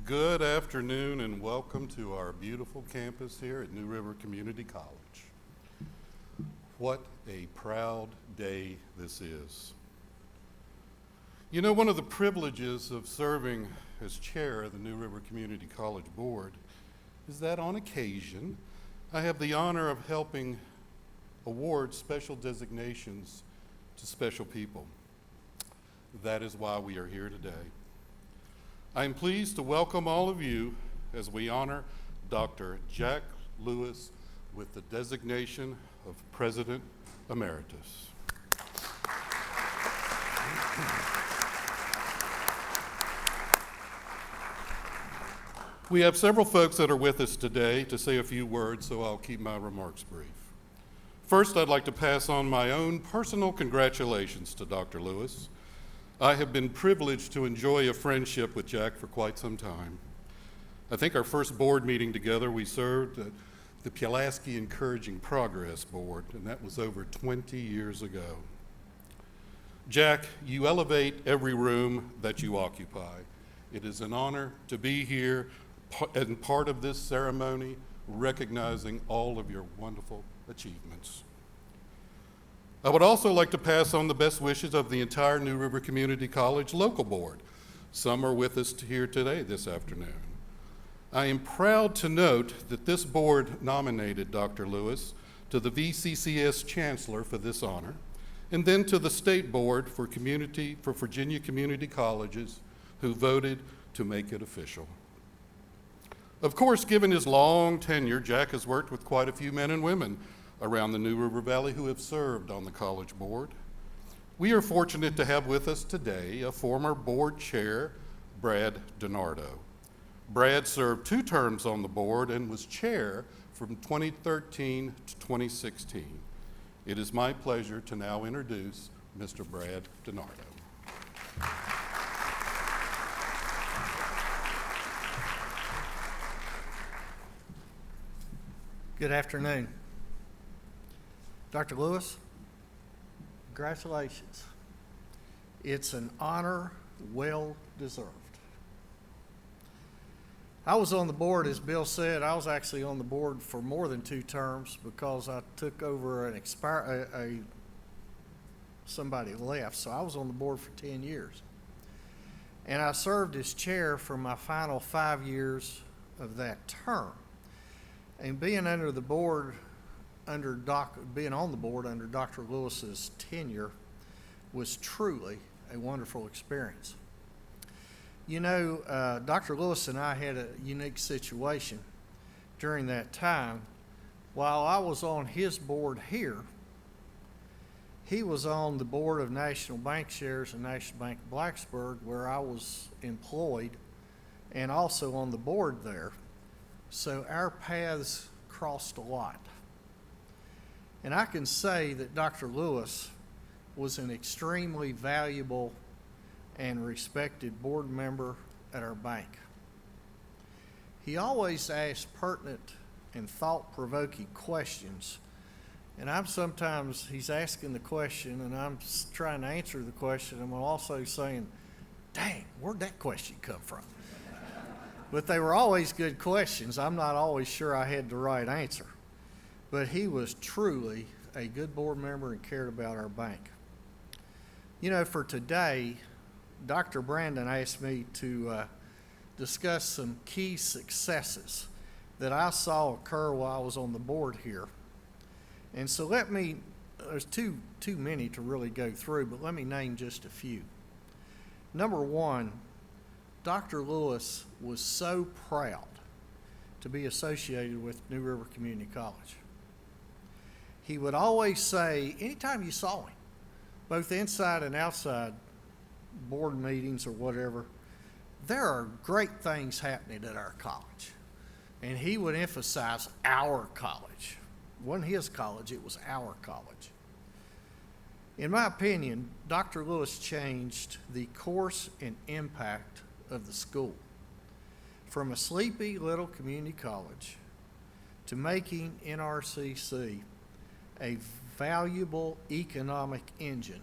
Good afternoon and welcome to our beautiful campus here at New River Community College. What a proud day this is. You know, one of the privileges of serving as chair of the New River Community College Board is that on occasion I have the honor of helping award special designations to special people. That is why we are here today. I am pleased to welcome all of you as we honor Dr. Jack Lewis with the designation of President Emeritus. We have several folks that are with us today to say a few words, so I'll keep my remarks brief. First, I'd like to pass on my own personal congratulations to Dr. Lewis. I have been privileged to enjoy a friendship with Jack for quite some time. I think our first board meeting together, we served at the Pulaski Encouraging Progress Board, and that was over 20 years ago. Jack, you elevate every room that you occupy. It is an honor to be here and part of this ceremony, recognizing all of your wonderful achievements. I would also like to pass on the best wishes of the entire New River Community College local board. Some are with us here today this afternoon. I am proud to note that this board nominated Dr. Lewis to the VCCS Chancellor for this honor, and then to the State Board for Virginia Community Colleges, who voted to make it official. Of course, given his long tenure, Jack has worked with quite a few men and women around the New River Valley who have served on the college board. We are fortunate to have with us today a former board chair, Brad DiNardo. Brad served 2 terms on the board and was chair from 2013 to 2016. It is my pleasure to now introduce Mr. Brad DiNardo. Good afternoon. Dr. Lewis, congratulations. It's an honor well deserved. I was on the board, as Bill said, I was actually on the board for more than 2 terms because I took over somebody left, so I was on the board for 10 years. And I served as chair for my final 5 years of that term. And being on the board under Dr. Lewis's tenure was truly a wonderful experience. You know, Dr. Lewis and I had a unique situation during that time. While I was on his board here, he was on the board of National Bank Shares and National Bank of Blacksburg, where I was employed, and also on the board there. So our paths crossed a lot. And I can say that Dr. Lewis was an extremely valuable and respected board member at our bank. He always asked pertinent and thought-provoking questions. And he's asking the question and I'm trying to answer the question, and I'm also saying, dang, where'd that question come from? But they were always good questions. I'm not always sure I had the right answer. But he was truly a good board member and cared about our bank. You know, for today, Dr. Brandon asked me to discuss some key successes that I saw occur while I was on the board here. And so there's too many to really go through, but let me name just a few. Number 1, Dr. Lewis was so proud to be associated with New River Community College. He would always say, anytime you saw him, both inside and outside board meetings or whatever, there are great things happening at our college. And he would emphasize our college. It wasn't his college, it was our college. In my opinion, Dr. Lewis changed the course and impact of the school from a sleepy little community college to making NRCC a valuable economic engine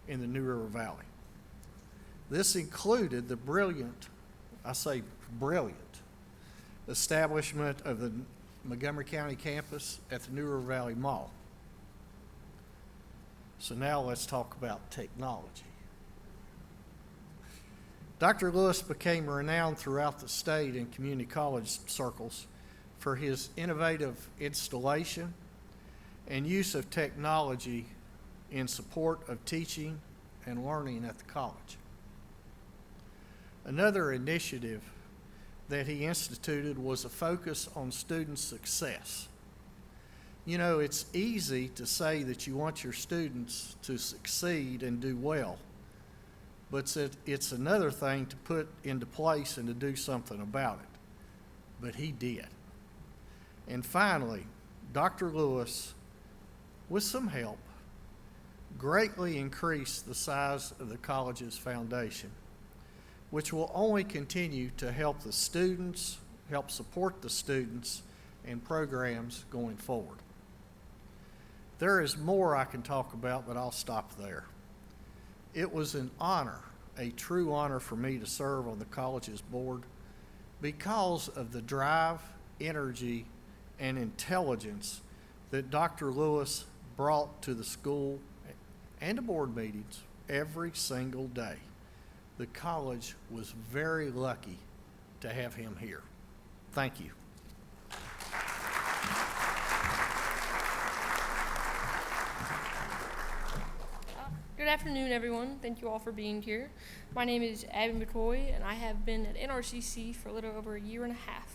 in the New River Valley. This included the brilliant I say brilliant, establishment of the Montgomery County campus at the New River Valley Mall. So now let's talk about technology. Dr. Lewis became renowned throughout the state and community college circles for his innovative installation and use of technology in support of teaching and learning at the college. Another initiative that he instituted was a focus on student success. You know, it's easy to say that you want your students to succeed and do well, but it's another thing to put into place and to do something about it. But he did. And finally, Dr. Lewis, with some help, greatly increased the size of the college's foundation, which will only continue to help the students, help support the students and programs going forward. There is more I can talk about, but I'll stop there. It was an honor, a true honor for me to serve on the college's board because of the drive, energy, and intelligence that Dr. Lewis brought to the school and to board meetings every single day. The college was very lucky to have him here. Thank you. Good afternoon, everyone. Thank you all for being here. My name is Abby McCoy, and I have been at NRCC for a little over a year and a half.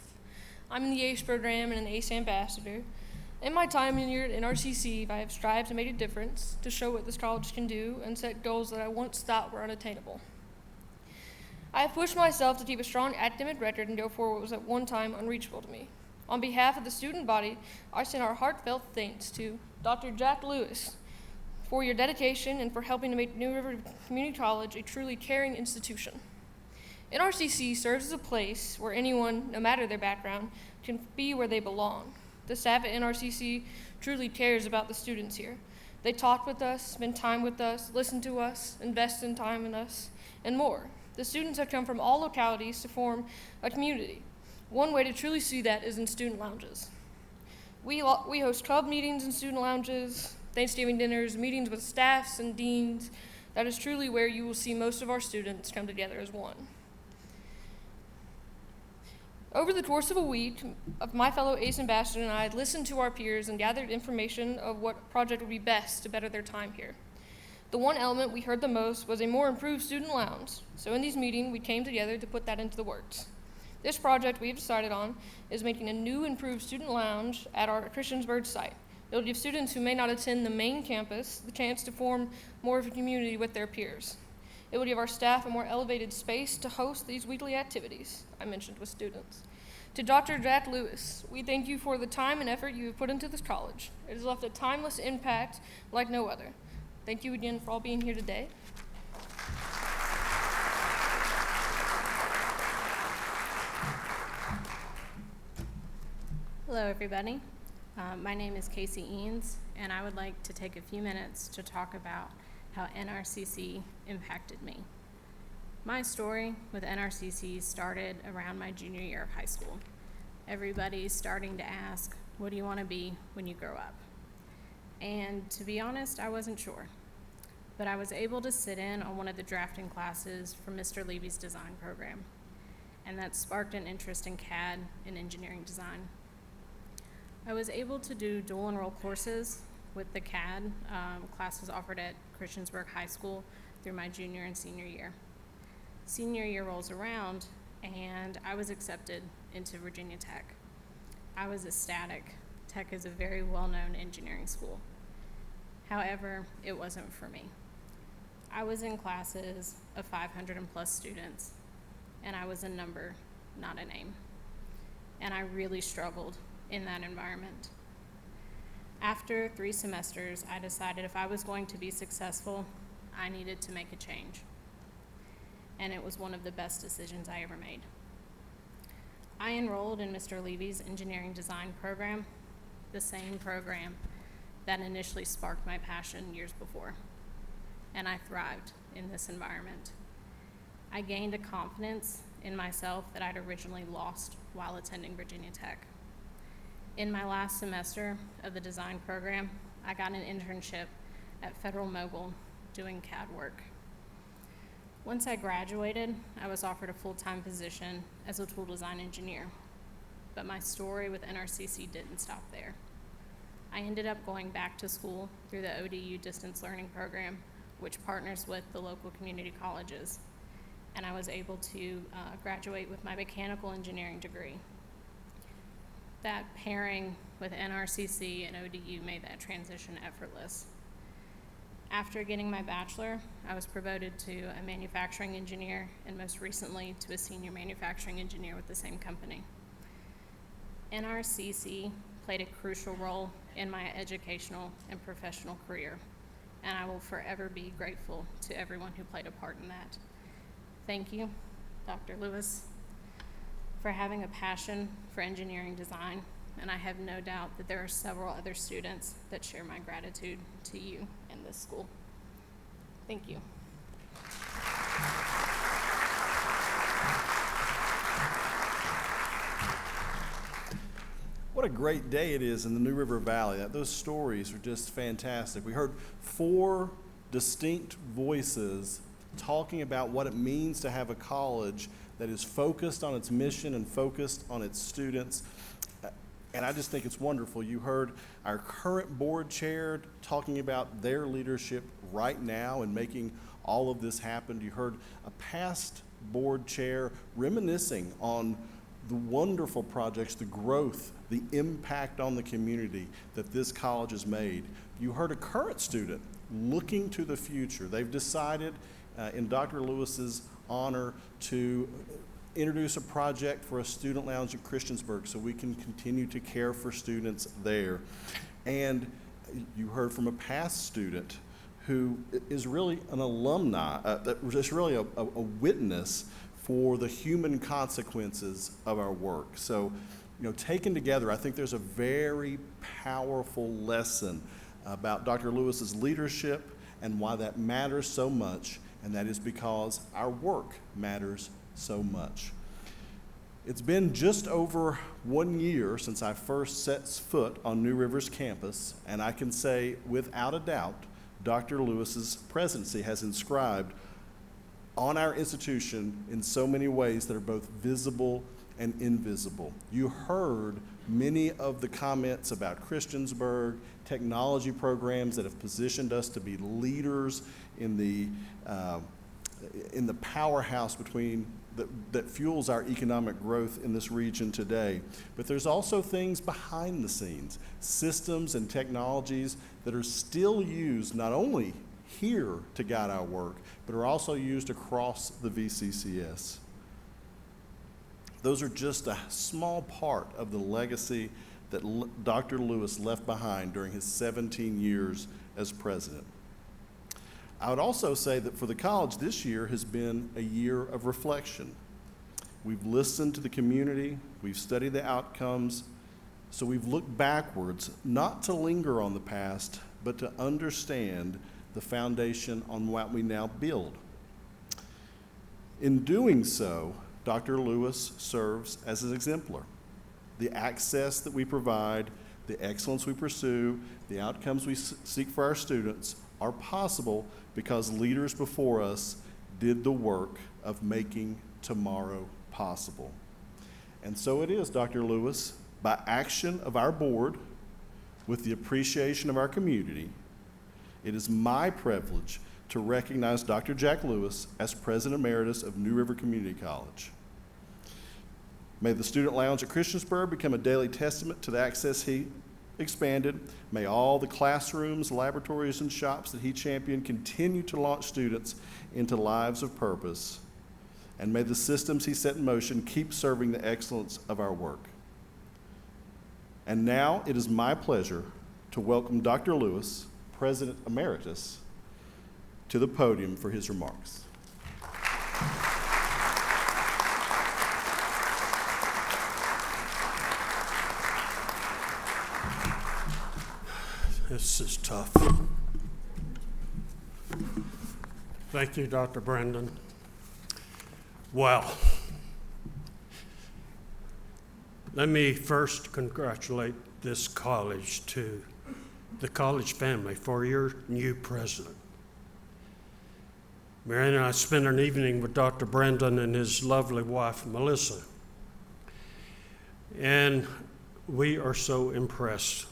I'm in the ACE program and an ACE ambassador. In my time here at NRCC, I have strived to make a difference, to show what this college can do, and set goals that I once thought were unattainable. I have pushed myself to keep a strong academic record and go for what was at one time unreachable to me. On behalf of the student body, I send our heartfelt thanks to Dr. Jack Lewis for your dedication and for helping to make New River Community College a truly caring institution. NRCC serves as a place where anyone, no matter their background, can be where they belong. The staff at NRCC truly cares about the students here. They talk with us, spend time with us, listen to us, invest in time in us, and more. The students have come from all localities to form a community. One way to truly see that is in student lounges. We host club meetings in student lounges, Thanksgiving dinners, meetings with staffs and deans. That is truly where you will see most of our students come together as one. Over the course of a week, my fellow ACE ambassador and I listened to our peers and gathered information of what project would be best to better their time here. The one element we heard the most was a more improved student lounge. So in these meetings, we came together to put that into the works. This project we've decided on is making a new improved student lounge at our Christiansburg site. It'll give students who may not attend the main campus the chance to form more of a community with their peers. It will give our staff a more elevated space to host these weekly activities I mentioned with students. To Dr. Jack Lewis, we thank you for the time and effort you have put into this college. It has left a timeless impact like no other. Thank you again for all being here today. Hello, everybody. My name is Casey Eanes, and I would like to take a few minutes to talk about how NRCC impacted me. My story with NRCC started around my junior year of high school. Everybody's starting to ask, what do you want to be when you grow up? And to be honest, I wasn't sure. But I was able to sit in on one of the drafting classes from Mr. Levy's design program, and that sparked an interest in CAD and engineering design. I was able to do dual enroll courses with the CAD classes offered at Christiansburg High School through my junior and senior year. Senior year rolls around, and I was accepted into Virginia Tech. I was ecstatic. Tech is a very well-known engineering school. However, it wasn't for me. I was in classes of 500 and plus students, and I was a number, not a name. And I really struggled in that environment. After 3 semesters, I decided if I was going to be successful, I needed to make a change. And it was one of the best decisions I ever made. I enrolled in Mr. Levy's engineering design program, the same program that initially sparked my passion years before. And I thrived in this environment. I gained a confidence in myself that I'd originally lost while attending Virginia Tech. In my last semester of the design program, I got an internship at Federal Mogul doing CAD work. Once I graduated, I was offered a full-time position as a tool design engineer, but my story with NRCC didn't stop there. I ended up going back to school through the ODU distance learning program, which partners with the local community colleges, and I was able to graduate with my mechanical engineering degree. That pairing with NRCC and ODU made that transition effortless. After getting my bachelor, I was promoted to a manufacturing engineer and most recently to a senior manufacturing engineer with the same company. NRCC played a crucial role in my educational and professional career, and I will forever be grateful to everyone who played a part in that. Thank you, Dr. Lewis, for having a passion for engineering design, and I have no doubt that there are several other students that share my gratitude to you and this school. Thank you. What a great day it is in the New River Valley. Those stories are just fantastic. We heard 4 distinct voices talking about what it means to have a college that is focused on its mission and focused on its students. And I just think it's wonderful. You heard our current board chair talking about their leadership right now and making all of this happen. You heard a past board chair reminiscing on the wonderful projects, the growth, the impact on the community that this college has made. You heard a current student looking to the future. They've decided in Dr. Lewis's honor to introduce a project for a student lounge at Christiansburg so we can continue to care for students there. And you heard from a past student who is really an alumni, just really a witness for the human consequences of our work. So, taken together, I think there's a very powerful lesson about Dr. Lewis's leadership and why that matters so much, and that is because our work matters so much. It's been just over 1 year since I first set foot on New River's campus, and I can say without a doubt, Dr. Lewis's presidency has inscribed on our institution in so many ways that are both visible and invisible. You heard many of the comments about Christiansburg, technology programs that have positioned us to be leaders in the powerhouse that fuels our economic growth in this region today. But there's also things behind the scenes, systems and technologies that are still used not only here to guide our work, but are also used across the VCCS. Those are just a small part of the legacy that Dr. Lewis left behind during his 17 years as president. I would also say that for the college, this year has been a year of reflection. We've listened to the community, we've studied the outcomes, so we've looked backwards, not to linger on the past, but to understand the foundation on what we now build. In doing so, Dr. Lewis serves as an exemplar. The access that we provide, the excellence we pursue, the outcomes we seek for our students are possible because leaders before us did the work of making tomorrow possible. And so it is, Dr. Lewis, by action of our board, with the appreciation of our community, it is my privilege to recognize Dr. Jack Lewis as President Emeritus of New River Community College. May the Student Lounge at Christiansburg become a daily testament to the access he expanded. May all the classrooms, laboratories, and shops that he championed continue to launch students into lives of purpose. And may the systems he set in motion keep serving the excellence of our work. And now it is my pleasure to welcome Dr. Lewis, President Emeritus, to the podium for his remarks. This is tough. Thank you, Dr. Brendan. Well, Let me first congratulate this college to the college family for your new president. Mary and I spent an evening with Dr. Brandon and his lovely wife, Melissa. And we are so impressed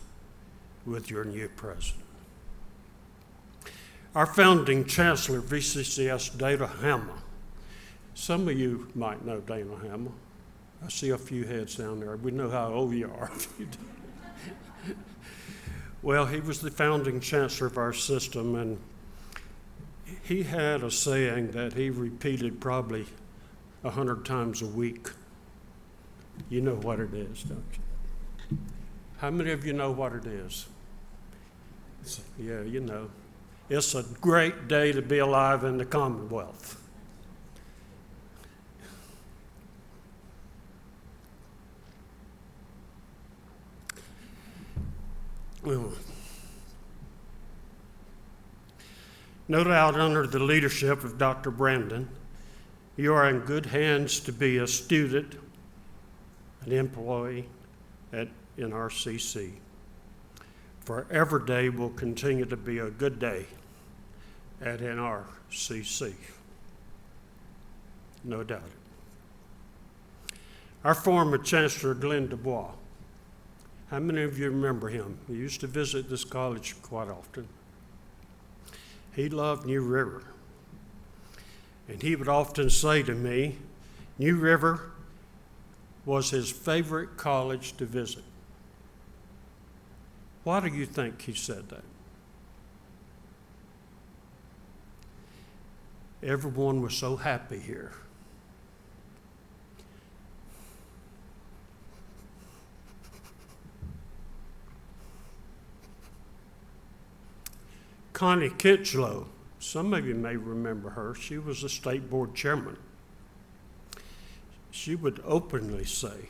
with your new president. Our founding chancellor, VCCS Dana Hammer. Some of you might know Dana Hammer. I see a few heads down there. We know how old you are. Well, he was the founding chancellor of our system, and he had a saying that he repeated probably 100 times a week. You know what it is, don't you? How many of you know what it is? Yeah, you know. It's a great day to be alive in the Commonwealth. Well, no doubt under the leadership of Dr. Brandon, you are in good hands to be a student, an employee at NRCC. For every day will continue to be a good day at NRCC. No doubt. Our former Chancellor, Glenn Dubois. How many of you remember him? He used to visit this college quite often. He loved New River. And he would often say to me, New River was his favorite college to visit. Why do you think he said that? Everyone was so happy here. Connie Kitchlow, some of you may remember her. She was the state board chairman. She would openly say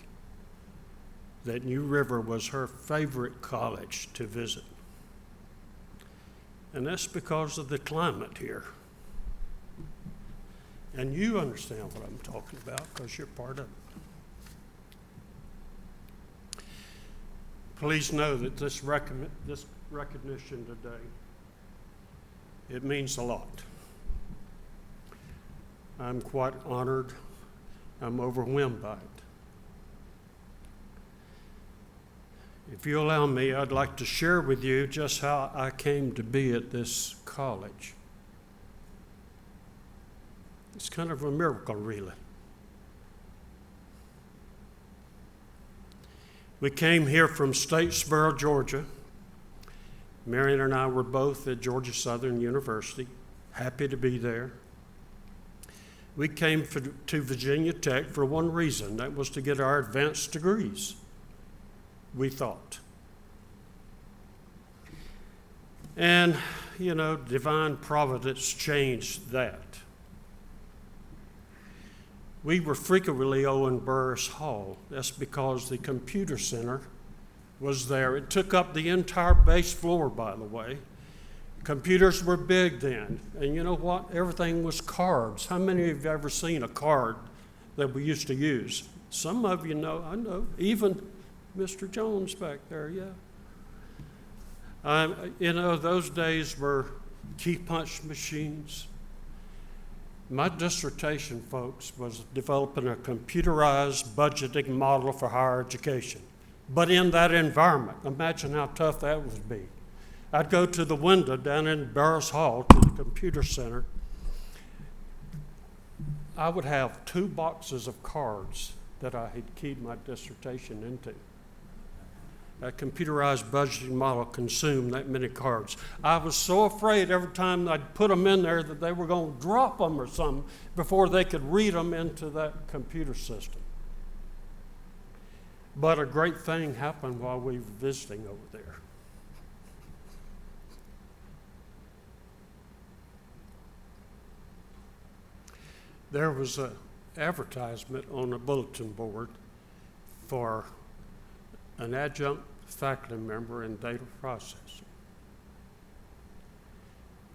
that New River was her favorite college to visit. And that's because of the climate here. And you understand what I'm talking about because you're part of it. Please know that this recognition today, it means a lot. I'm quite honored. I'm overwhelmed by it. If you allow me, I'd like to share with you just how I came to be at this college. It's kind of a miracle, really. We came here from Statesboro, Georgia. Marion and I were both at Georgia Southern University, happy to be there. We came to Virginia Tech for one reason, that was to get our advanced degrees, we thought. And, you know, divine providence changed that. We were frequently in Burris Hall. That's because the computer center was there. It took up the entire base floor, by the way. Computers were big then. And you know what? Everything was cards. How many of you have ever seen a card that we used to use? Some of you know, I know, even Mr. Jones back there, yeah. You know, those days were key punch machines. My dissertation, folks, was developing a computerized budgeting model for higher education. But in that environment, imagine how tough that would be. I'd go to the window down in Burris Hall to the computer center. I would have 2 boxes of cards that I had keyed my dissertation into. That computerized budgeting model consumed that many cards. I was so afraid every time I'd put them in there that they were going to drop them or something before they could read them into that computer system. But a great thing happened while we were visiting over there. There was an advertisement on a bulletin board for an adjunct faculty member in data processing.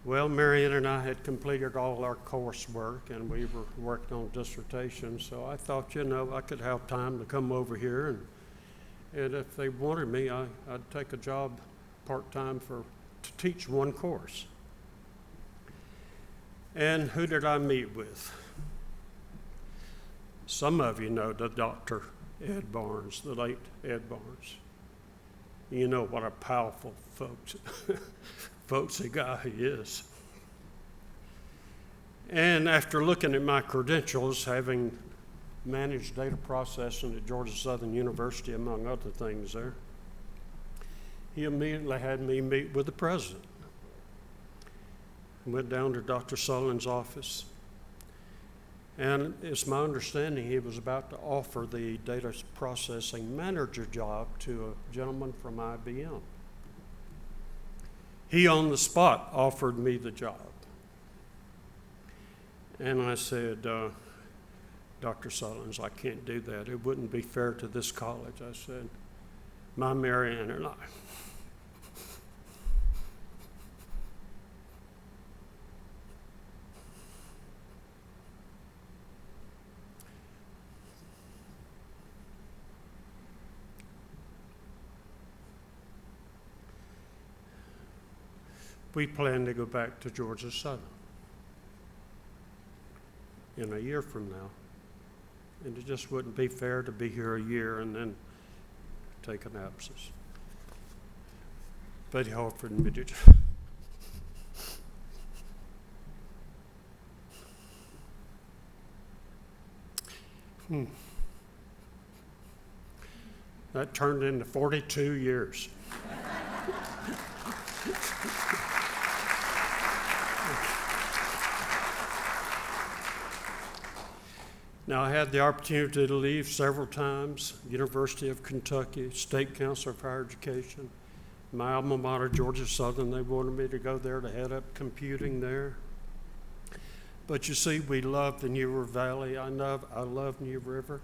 Well, Marion and I had completed all our coursework and we were working on dissertations, so I thought, you know, I could have time to come over here and And if they wanted me, I'd take a job part-time to teach one course. And who did I meet with? Some of you know the Dr. Ed Barnes, the late Ed Barnes. You know what a powerful folksy guy he is. And after looking at my credentials, having managed data processing at Georgia Southern University, among other things there, he immediately had me meet with the president. I went down to Dr. Sullivan's office, and it's my understanding he was about to offer the data processing manager job to a gentleman from IBM. He on the spot offered me the job. And I said, Dr. Sullins, I can't do that. It wouldn't be fair to this college. I said, my Mary Ann and I. We plan to go back to Georgia Southern in a year from now. And it just wouldn't be fair to be here a year and then take an absence. But he offered me to. That turned into 42 years. Now, I had the opportunity to leave several times, University of Kentucky, State Council of Higher Education, my alma mater, Georgia Southern. They wanted me to go there to head up computing there. But you see, we love the New River Valley. I love New River.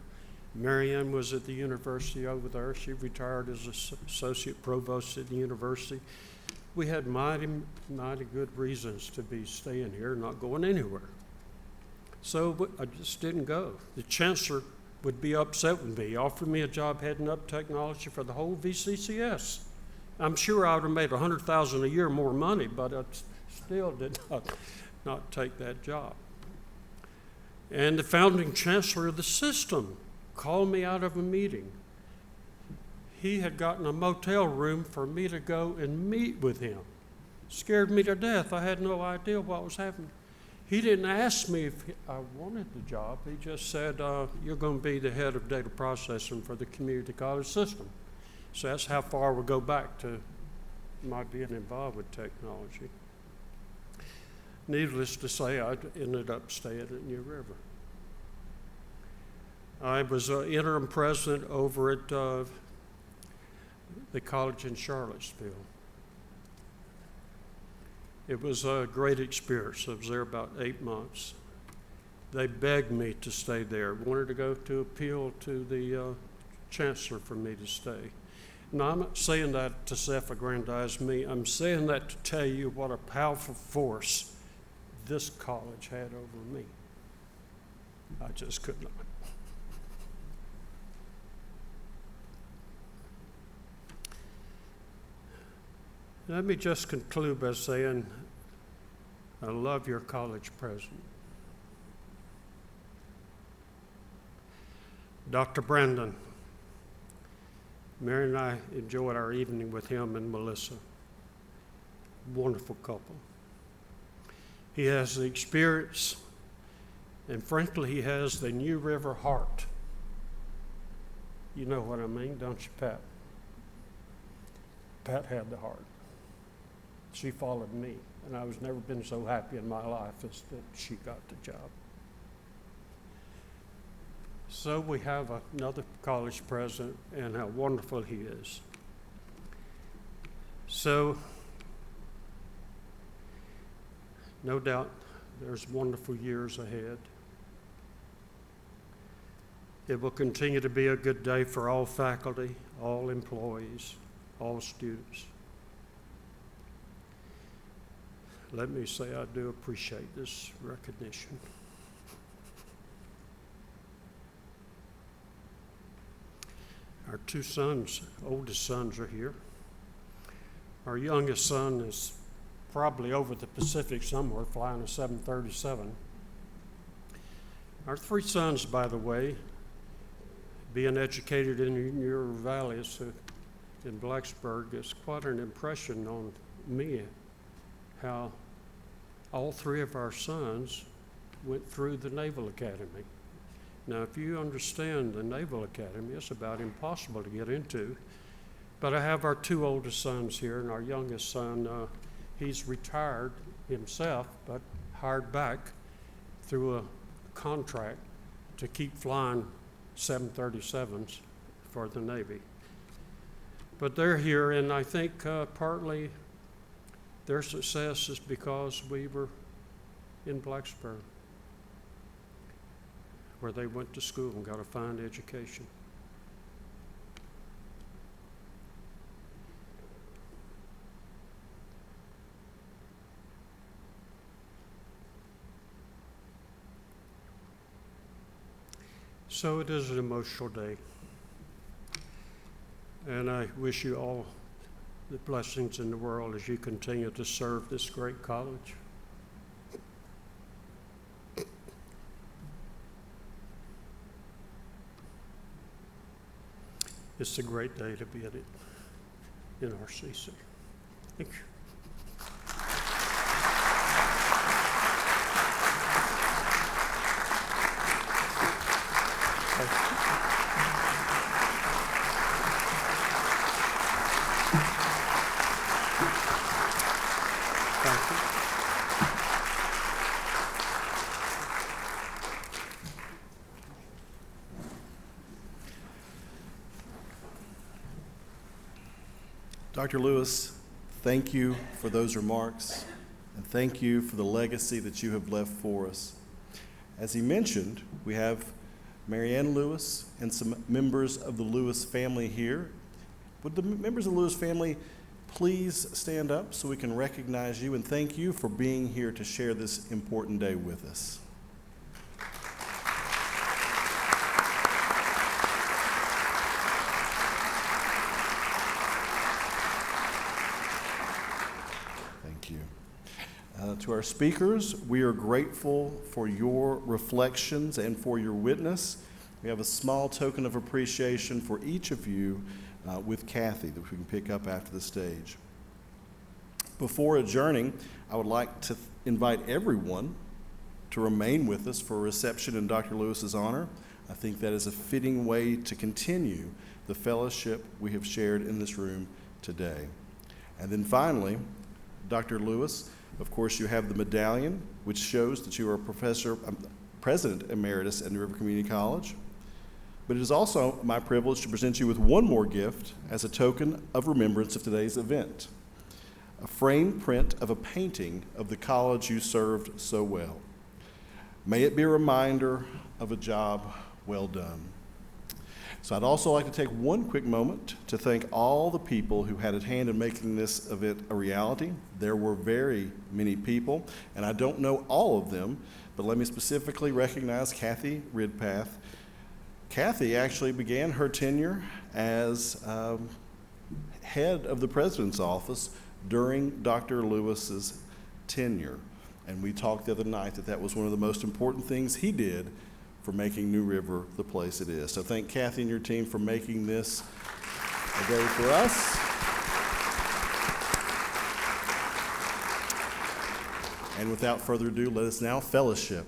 Mary Ann was at the university over there. She retired as associate provost at the university. We had mighty good reasons to be staying here, not going anywhere. So I just didn't go. The chancellor would be upset with me. He offered me a job heading up technology for the whole VCCS. I'm sure I would have made $100,000 a year more money, but I still did not take that job. And the founding chancellor of the system called me out of a meeting. He had gotten a motel room for me to go and meet with him. Scared me to death. I had no idea what was happening. He didn't ask me if I wanted the job. He just said, you're going to be the head of data processing for the community college system. So that's how far we go back to my being involved with technology. Needless to say, I ended up staying at New River. I was interim president over at the college in Charlottesville. It was a great experience. I was there about 8 months. They begged me to stay there, wanted to go to appeal to the chancellor for me to stay. Now, I'm not saying that to self-aggrandize me. I'm saying that to tell you what a powerful force this college had over me. I just could not. Let me just conclude by saying I love your college president. Dr. Brandon, Mary and I enjoyed our evening with him and Melissa. Wonderful couple. He has the experience, and frankly, he has the New River heart. You know what I mean, don't you, Pat? Pat had the heart. She followed me, and I was never been so happy in my life as that she got the job. So we have another college president, and how wonderful he is. So, no doubt there's wonderful years ahead. It will continue to be a good day for all faculty, all employees, all students. Let me say I do appreciate this recognition. Our two sons, oldest sons, are here. Our youngest son is probably over the Pacific somewhere, flying a 737. Our three sons, by the way, being educated in New River Valley in Blacksburg, is quite an impression on me how all three of our sons went through the Naval Academy. Now, if you understand the Naval Academy, it's about impossible to get into. But I have our two oldest sons here, and our youngest son, he's retired himself, but hired back through a contract to keep flying 737s for the Navy. But they're here, and I think partly their success is because we were in Blacksburg, where they went to school and got a fine education. So it is an emotional day. And I wish you all the blessings in the world as you continue to serve this great college. It's a great day to be at it in RCC. Thank you. Thank you. Dr. Lewis, thank you for those remarks, and thank you for the legacy that you have left for us. As he mentioned, we have Marianne Lewis and some members of the Lewis family here. Would the members of the Lewis family please stand up so we can recognize you and thank you for being here to share this important day with us. Thank you. To our speakers, we are grateful for your reflections and for your witness. We have a small token of appreciation for each of you with Kathy that we can pick up after the stage. Before adjourning, I would like to invite everyone to remain with us for a reception in Dr. Lewis's honor. I think that is a fitting way to continue the fellowship we have shared in this room today. And then finally, Dr. Lewis, of course, you have the medallion, which shows that you are President Emeritus at New River Community College. But it is also my privilege to present you with one more gift as a token of remembrance of today's event, a framed print of a painting of the college you served so well. May it be a reminder of a job well done. So I'd also like to take one quick moment to thank all the people who had a hand in making this event a reality. There were very many people, and I don't know all of them, but let me specifically recognize Kathy Ridpath. Kathy actually began her tenure as head of the president's office during Dr. Lewis's tenure. And we talked the other night that that was one of the most important things he did for making New River the place it is. So thank Kathy and your team for making this a day for us. And without further ado, let us now fellowship